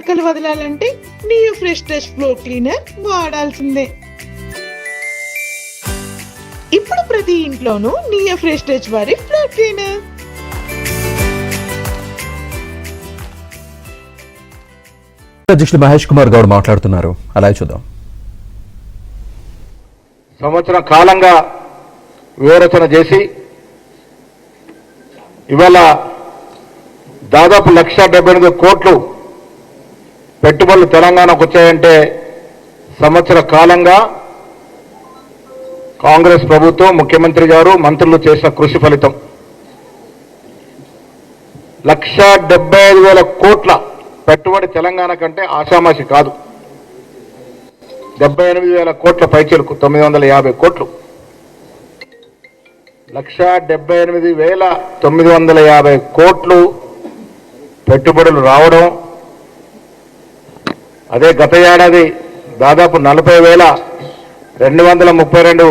మరకలు వదలాలంటే neo fresh touch floor cleaner వాడాల్సిందే. ఇప్పుడు ప్రతి ఇంట్లోనూ నియో ఫ్రెష్ టచ్ వారి ఫ్లోర్ క్లీనర్. అధ్యక్షుడు మహేష్ కుమార్ గౌడ్ మాట్లాడుతున్నారు, అలా చూద్దాం. సంవత్సరం కాలంగా వివరచన చేసి ఇవాళ దాదాపు 1,78 కోట్లు పెట్టుబడులు తెలంగాణకు వచ్చాయంటే సంవత్సర కాలంగా కాంగ్రెస్ ప్రభుత్వం, ముఖ్యమంత్రి గారు, మంత్రులు చేసిన కృషి ఫలితం. 1,75,000 కోట్ల పెట్టుబడి తెలంగాణ కంటే ఆషామాషి కాదు. 78,000 కోట్ల పైచలకు 950 కోట్లు. 1,78,950 కోట్లు పెట్టుబడులు రావడం, అదే గత ఏడాది దాదాపు 40,232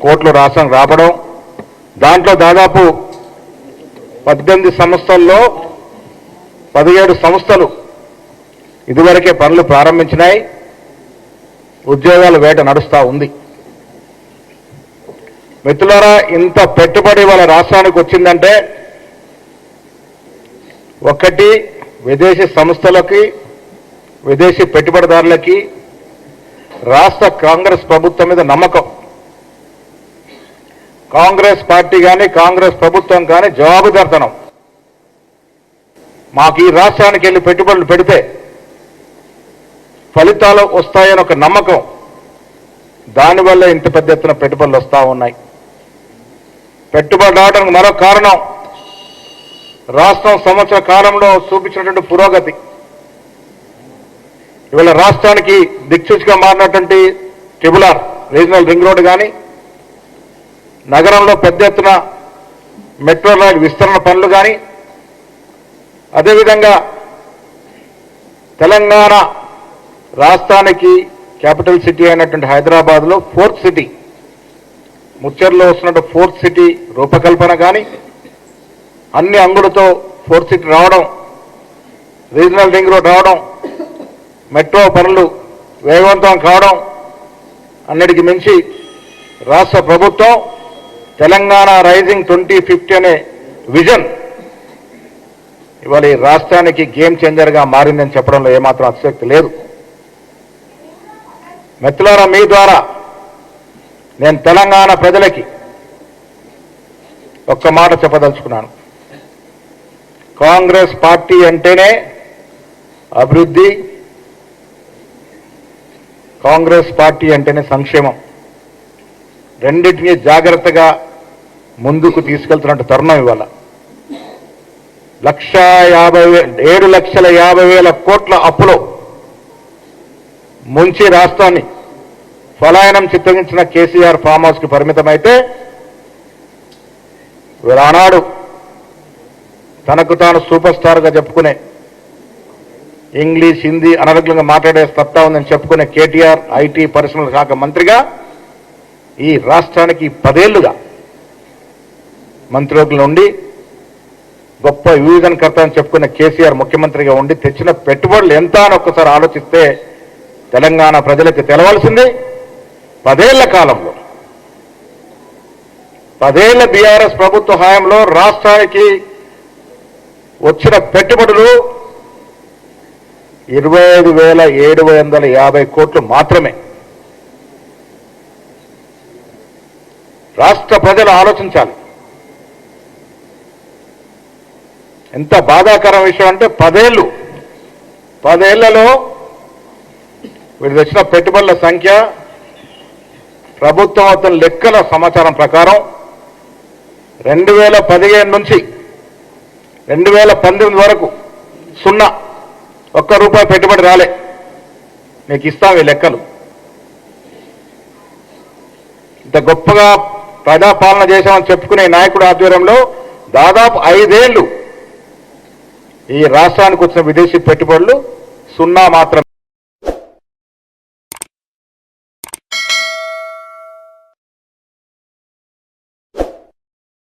కోట్లు రాష్ట్రం రావడం. దాంట్లో దాదాపు 18 సంస్థల్లో 17 సంస్థలు ఇదివరకే పనులు ప్రారంభించినాయి. ఉద్యోగాల వేట నడుస్తూ ఉంది. మిత్రులారా, ఇంత పెట్టుబడి వాళ్ళ రాష్ట్రానికి వచ్చిందంటే ఒకటి విదేశీ సంస్థలకి, విదేశీ పెట్టుబడిదారులకి రాష్ట్ర కాంగ్రెస్ ప్రభుత్వం మీద నమ్మకం. కాంగ్రెస్ పార్టీ కానీ, కాంగ్రెస్ ప్రభుత్వం కానీ జవాబుదారితనం. మాకు ఈ రాష్ట్రానికి వెళ్ళి పెట్టుబడులు పెడితే ఫలితాలు వస్తాయని ఒక నమ్మకం. దానివల్ల ఇంత పెద్ద ఎత్తున పెట్టుబడులు వస్తూ ఉన్నాయి. పెట్టుబడి రావడానికి మరో కారణం రాష్ట్రం సంవత్సర కాలంలో చూపించినటువంటి పురోగతి. ఇవాళ రాష్ట్రానికి దిక్సూచిగా మారినటువంటి ట్రిబుల్-ఆర్ రీజనల్ రింగ్ రోడ్డు కానీ, నగరంలో పెద్ద ఎత్తున మెట్రో రైల్ విస్తరణ పనులు కానీ, అదేవిధంగా తెలంగాణ రాష్ట్రానికి క్యాపిటల్ సిటీ అయినటువంటి హైదరాబాద్లో 4th సిటీ, ముచ్చర్లో వస్తున్నట్టు 4th సిటీ రూపకల్పన కానీ, అన్ని అంగులతో 4th సిటీ రావడం, రీజనల్ రింగ్ రోడ్ రావడం, మెట్రో పనులు వేగవంతం కావడం, అన్నిటికీ మించి రాష్ట్ర ప్రభుత్వం తెలంగాణ రైజింగ్ 2050 అనే విజన్ ఇవాళ ఈ రాష్ట్రానికి గేమ్ చేంజర్గా మారిందని చెప్పడంలో ఏమాత్రం అతిశక్తి లేదు. మిత్రులారా, మీ ద్వారా నేను తెలంగాణ ప్రజలకి ఒక్క మాట చెప్పదలుచుకున్నాను. కాంగ్రెస్ పార్టీ అంటేనే అభివృద్ధి, కాంగ్రెస్ పార్టీ అంటేనే సంక్షేమం. రెండింటినీ జాగ్రత్తగా ముందుకు తీసుకెళ్తున్నట్టు తరుణం ఇవాళ. 7,50,000 కోట్ల అప్పులో ముంచి రాష్ట్రాన్ని పలాయనం చిత్తగించిన కేసీఆర్ ఫామ్ హౌస్ కి పరిమితమైతే ఆనాడు తనకు తాను సూపర్ స్టార్ గా చెప్పుకునే, ఇంగ్లీష్, హిందీ అనర్గళంగా మాట్లాడే సత్తా ఉందని చెప్పుకునే కేటీఆర్ ఐటీ పరిశ్రమల శాఖ మంత్రిగా ఈ రాష్ట్రానికి 10 ఏళ్లుగా మంత్రివర్గంలో ఉండి గొప్ప విభజనకర్త అని చెప్పుకున్న కేసీఆర్ ముఖ్యమంత్రిగా ఉండి తెచ్చిన పెట్టుబడులు ఎంత అని ఒక్కసారి ఆలోచిస్తే తెలంగాణ ప్రజలకు తెలవాల్సింది 10 ఏళ్ల కాలంలో, 10 ఏళ్ల బీఆర్ఎస్ ప్రభుత్వ హయాంలో రాష్ట్రానికి వచ్చిన పెట్టుబడులు 25,750 కోట్లు మాత్రమే. రాష్ట్ర ప్రజలు ఆలోచించాలి. ఎంత బాధాకరం విషయం అంటే 10 ఏళ్లలో వీళ్ళు తెచ్చిన పెట్టుబడుల సంఖ్య ప్రభుత్వం వద్ద లెక్కల సమాచారం ప్రకారం 2015 నుంచి 2019 వరకు 0 ఒక్క రూపాయి పెట్టుబడి రాలే. మీకు ఇస్తాం ఈ లెక్కలు. ఇంత గొప్పగా ప్రజాపాలన చేశామని చెప్పుకునే నాయకుడు ఆధ్వర్యంలో దాదాపు 5 ఏళ్లు ఈ రాష్ట్రానికి వచ్చిన విదేశీ పెట్టుబడులు 0 మాత్రమే.